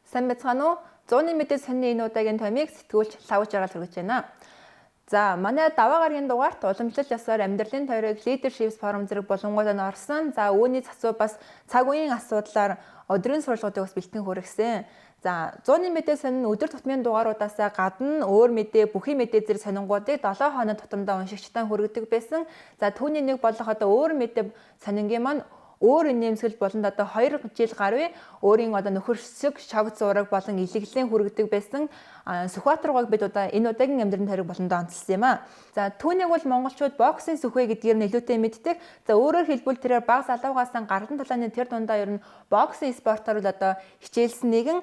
Сайн байцгаана уу? 100-ны мэдээ сонины энэ удаагийн томыг сэтгүүлч лавж жаргал хүргэж байна. За, манай даваа гарагийн дугаарт уламжлалт ёсоор амьдралын тойрог leadership форум зэрэг болонгууд нь орсон. За, үүний засвар бас цаг үеийн асуудлаар өдрийн сурвалжуудыг бас бэлтгэн хүргэсэн. За, 100-ны мэдээ сонин өдөр тутмын дугааруудаас гадна өөр мэдээ, бүхий мэдээ зэрэг сонингуудыг 7 хоног тутамдаа уншигчтай хүргэдэг байсан. За, түүний нэг болох одоо өөр мэдээ сонингийн маань өөр нэмсгэл болонд одоо 2 жил гаруй өөрийн одоо нөхөрсөг шог зураг болон илэглэлийн хүргэдэг байсан Сүхбаатар гоог бид энэ удаагийн амьдралын тойрог болондоо онцлсан юм а. За түүнийг бол монголчууд боксын сүхвэ гэдгээр нэлээдтэй мэддэг. За өөрөөр хэлбэл тэрээр баг залуугаас гардан талааны тэр дундаа ер нь боксын спортоор л одоо хичээлсэн нэгэн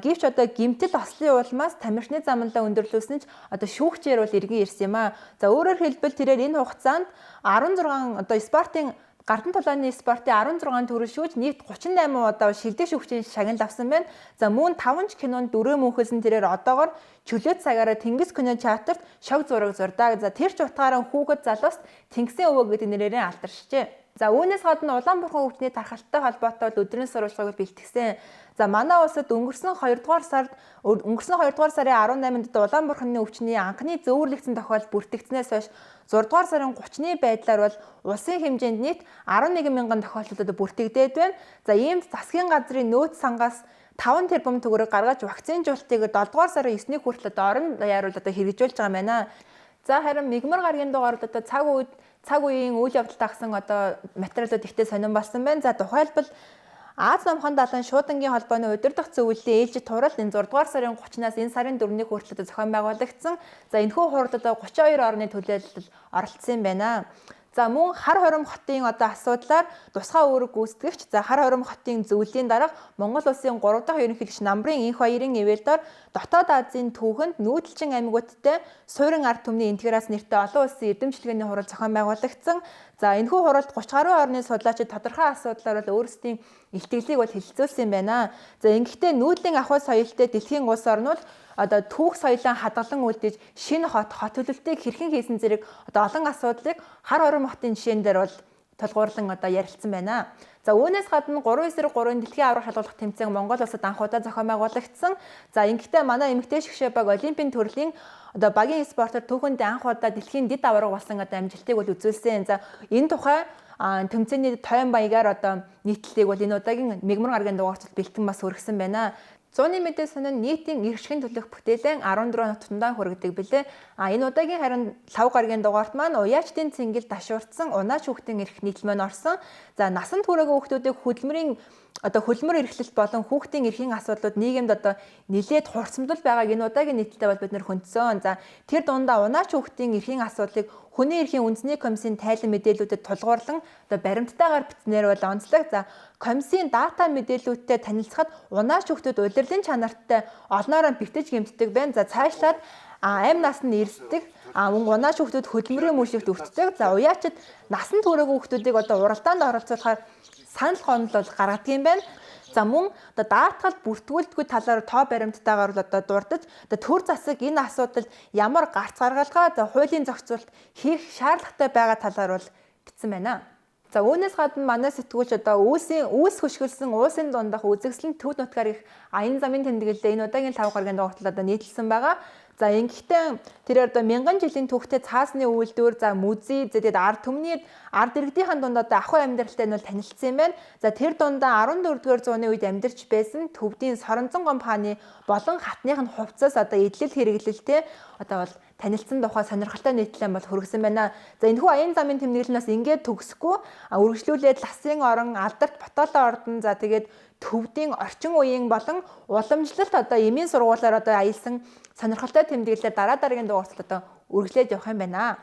гівч одоо гимтэл ослын улмаас тамирчны замналаа өндөрлүүлсэн ч одоо шүүгчээр бол иргэн ирсэн юм а. За өөрөөр хэлбэл тэрээр энэ хугацаанд 16 одоо спортын Гардан талааны спортын 16 төрөл шүүж нийт 38 удаа шилдэг шүүгчийн шагнал авсан байна. За мөн 5 кинонд 4 мөнхөлсөн тэрээр одоогоор чөлөөт цагаараа Тэнгис кино чартарт шог зураг зурдаг. За тэр ч утгаараа хүүхэд залуус Тэнгисийн өвөө гэдэг нэрээр алдаршжээ. За үүнээс гадна Улаанбаатар өвчний тархалттай холбоотой өдрийн сурвалжлагыг бэлтгэсэн. За манай улсад өнгөрсөн 2 дугаар сарын 18-нд Улаанбаатарын өвчний анхны зөөвөрлөгдсөн тохиолдол бүртгэгдснээс хойш 6 дугаар сарын 30-ны байдлаар бол улсын хэмжээнд нийт 11 мянган тохиолдолд бүртгэгдээд байна. За иймд засгийн газрын нөөц сангаас 5 тэрбум төгрөг гаргаж вакцинжуулалтыг 7 дугаар сарын 9-ний хүртэл орон даяар одоо хэрэгжүүлж байгаа юм байна. За харин мигмар гарагийн дугаард одоо цаг үеийн үйл явдалтай хагсан одоо материалууд ихтэй сонирн болсон байна. За тухайлбал Аз намхан далайн шуудангийн холбооны удирдах зөвлөлийн ээлжид турал энэ 6 дугаар сарын 30-наас энэ сарын 4-ний хүртэл зохион байгуулагдсан. За энэхүү хурд одоо 32 орны төлөөлөлд оролцсон юм байна. За мөн хар хором хотын одоо асуудлаар тусгай үүрэг гүйцэтгэгч хар хором хотын зөвлөлийн дарга Монгол улсын 3 дахь ерөнхийлөгч Намрын энх баярын ивэлдор Дотоод Азийн түүхэнд нүүдэлчин аймагуудтай суурин ард түмний интеграц нэртэй олон улсын эрдэмчлэгээний хурал зохион байгуулагдсан. За энэхүү хуралд 30 гаруй орны судлаачид тодорхой асуудлаар бол өөрсдийн илтгэлийг бол хэлэлцүүлсэн юм байна. За ингэхдээ нүүдлийн ахуй соёлтой дэлхийн улс орнууд одоо түүх соёлоо хадгалан үлдээж шинэ хот төлөвлөлтийг хэрхэн хийсэн зэрэг одоо олон асуудлыг хар хором хотын жишээн дээр бол тулгуурлан одоо ярилцсан байна. За үүнээс гадна 3/3 дэлхийн аврах шалгуулах тэмцээн Монгол улсад анх удаа зохион байгуулагдсан. За ингэхдээ манай эмэгтэй шгшээ баг олимпийн төрлийн одоо багийн спортоор түүхэнд анх удаа дэлхийн дэд авраг болсон одоо амжилтыг бол үзүүлсэн. За энэ тухай тэмцээний тойон баягаар одоо нийтлэлийг бол энэ удаагийн мигмар гарагийн дугаарт бэлтгэн бас хүргэсэн байна. 100-ны мэдээ сонин нийтийн эрхшигэн төлөх бүтээлэн 14 нутгандаа хүргэдэг билээ. Энэ удаагийн харин лав гарагийн дугаарт маань уяачдын цэнгэл ташуурдсан унаач хүүхдийн эрх нийтлэмэн орсон. За насанд хүрээгүй хүүхдүүдийг хөлмөр эрхлэлт болон хүүхдийн эрхийн асуудлууд нийгэмд одоо нэлээд хурцмдал байгааг энэ удаагийн нийтлэлтэй бол бид нэр хүндсэн. За тэр дундаа унаач хүүхдийн эрхийн асуудлыг Хүний эрхийн үндэсний комиссийн тайлан мэдээлүүдэд тулгуурлан одоо баримттайгаар бичснээр бол онцлог. За комиссийн дата мэдээлүүдтэй танилцахад унаач хүүхдүүд удирдлын чанартай олноороо битэж гэмтдэг байна. За цаашлаад амь насны эрсдэг мөн унаач хүүхдүүд хөдөлмөрийн мөршигт өвддөг. За уяачид насанд хүрээгүй хүүхдүүдийг одоо уралдаанд оролцуулахаар санал гомдол бол гаргадаг юм байна. За мөн одоо даатгал бүртгүүлдэггүй талаар тоо баримттайгаар л одоо дурдж төр засаг энэ асуудалд ямар гарц гаргалгаа хуулийн зохицуулалт хийх шаардлагатай байгаа талаар бол бичсэн байна. За үүнээс гадна манай сэтгүүлч одоо үүс хөшгөлсөн уусын дундах үзэгсэлэн төв нутгаар их аян замын тэмдэглэлээ энэ удаагийн 5 гарагийн дугаарт одоо нийтлсэн байгаа. За ингэхдээ тэр одоо мянган жилийн түүхтэй цаасны үйлдвэр музей тэгээд ард түмний ард иргэдийн дунд одоо ахуй амьдралтай нь бол танилцсан юм байна. За тэр дундаа 14-р зууны үед амьдарч байсан Төвдийн Соронзон гомб хааны болон хатных нь хувцас одоо эдлэл хэрэглэлтэй одоо бол танилцсан тухай сонирхолтой нийтлэл бол хүргэсэн байна. За энэхүү аян замын тэмдэглэлнээс ингээд төгсөхгүй үргэлжлүүлээд Ласын орон, Алдарт Баталаа ордон тэгээд Төвдийн орчин үеийн болон уламжлалт одоо эмийн сургуулиар одоо аялсан сонирхолтой тэмдэглэлээр дараагийн дугаарт одоо үргэлжлээд явах юм байна.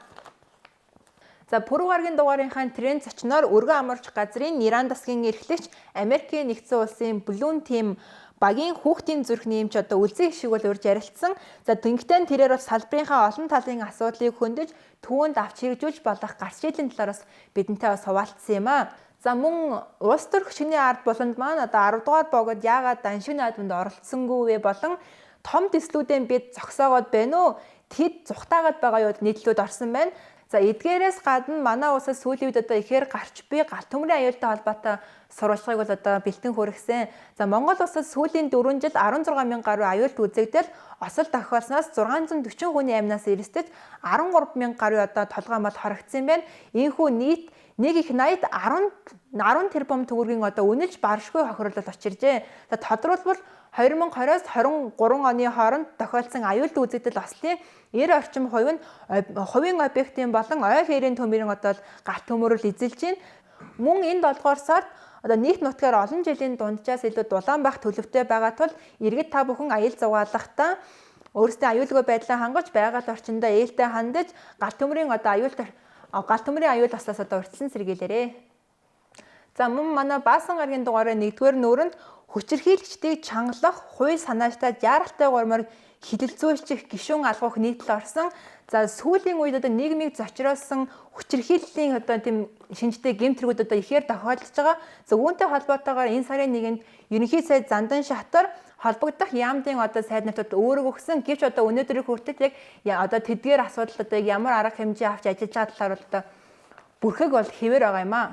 За пүрэв гарагийн дугаарынхаа тренд зочноор өргөн амарч газрын Иран дасгийн эрхлэгч Америкийн нэгдсэн улсын Blue Team багийн хүүхдийн зүрх нэмж одоо үлзий хишиг бол урьж ярилцсан. За тэнгитэн тэрээр бас салбарынхаа олон талын асуудлыг хөндөж түүнд авч хэрэгжүүлж болох гарц шийдлийн талаараас бидэнтэй бас хуваалцсан юм а. За мөн улс төр хүчний ард буланд маань одоо 10 дугаар богод яагаад даншигны наадманд оролцсонгүй вэ болон том төслүүдэн бид зогсоогоод байна уу? Тэд зүхтаагаад байгаа юу нийтлүүд орсон байна. За эдгээрээс гадна манай улсад сүүлийн үед одоо ихээр гарч буй галт төмрийн аюултай холбоотой сурвалжлагыг бол одоо бэлтэн хүргэсэн. За Монгол улсад сүүлийн 4 жил 16 мянган гаруй аюулт үзэгдэл осол тохиолсноос 640 хүний амнаас эрсдэж 13 мянган гаруй одоо толгой мод хоригдсан байна. Ийхүү нийт 1.80-д 10 тэрбум төгрөгийн одоо үнэлж баршгүй хохирлол учиржээ. За тодорхойлбол 2020-оос 23 оны хооронд тохиолдсон аюулт үзэгдэл ослын 90 орчим хувь нь хувийн объектын болон ойл хэрийн төмөрийн одоо галт төмөрөл эзэлж байна. Мөн энэ 7 сард одоо нийт нутгаар олон жилийн дунджаас илүү дулаан байх төлөвтэй байгаа тул иргэд та бүхэн аюул зугаалахдаа өөрсдөө аюулгүй байдлаа хангаж байгаль орчиндөө ээлтэй хандаж галт төмөрийн аюул ослоос одоо урьдчилан сэргийлээрэй. За мөн манай Баасан гарагийн дугаараа 1-р нүүрэнд хүчирхийлэгчдийг чангалах, хууль санаачтай жаргалтай гормоор хилэлцүүлчих гишүүн алгуух нийтлэл орсон. За сүүлийн үед одоо нийгмийг зочроосон хүчирхийллийн одоо тийм шинжтэй гэмтрүүд одоо ихээр тохиолдож байгаа. За үүнтэй холбоотойгоор энэ сарын 1-нд ерөнхий сайд Зандан шатар холбогдох яамдын одоо сайд нартад өөрөг өгсөн. Гэвч одоо өнөөдрийн хүртэл яг одоо тэдгээр асуудал одоо ямар арга хэмжээ авч ажиллаж байгаа талаар бол одоо бүрхэг бол хэвээр байгаа юм аа.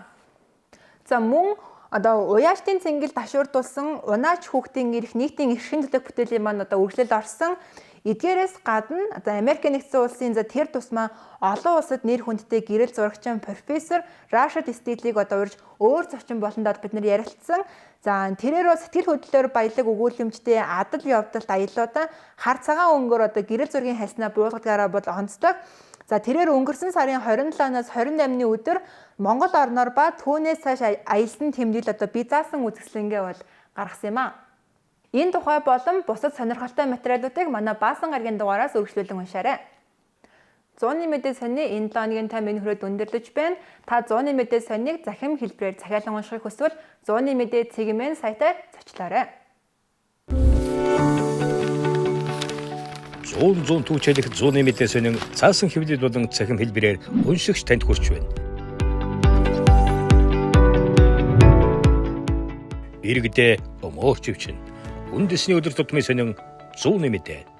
За мөн одоо уяачдын цэнгэл ташуурдуулсан унаач хүүхдийн эрх нийтийн эрхийн төлөв бүтээлийн маань одоо үргэлжлэл орсон. Эдгээрээс гадна одоо Америк нэгдсэн улсын за тэр тусмаа олон улсад нэр хүндтэй гэрэл зурагчин профессор Рашид Стиглийг одоо урьж өөр зочин болондоо бид нар ярилцсан. За тэрээр сэтгэл хөдлөлөөр баялаг өгүүлэмжтэй адал явдалт аяллуудаа хар цагаан өнгөөр одоо гэрэл зургийн хайснаа буулгадгаараа бол онцлог. За тэрээр өнгөрсөн сарын 27-наас 28-ны өдөр Монгол орноор ба түүнээс цааш аялсан тэмдэглэл одоо бие заасан үзэсгэлэнгээ бол гаргасан юм аа. Энэ тухай болон бусад сонирхолтой материалуудыг манай Баасан гарагийн дугаараас үргэлжлүүлэн уншаарай. 100-ны мэдээ сонины энэ 7 хоногийн тайм энэ хүрээд өндөрлөж байна. Та 100-ны мэдээ сониныг захим хэлбэрээр захиалан уншихыг хүсвэл 100-ны мэдээ цэгмэн сайтаа зочлоорой. 100 түүчэлэх 100-ны мэдээ сонин цаасан хэвлэл болон захим хэлбэрээр уншигч танд хүрч байна. Иргэдээ өмөрч өвчин. Үндэсний өдөр тутмын сонин 100-ны мэдээ.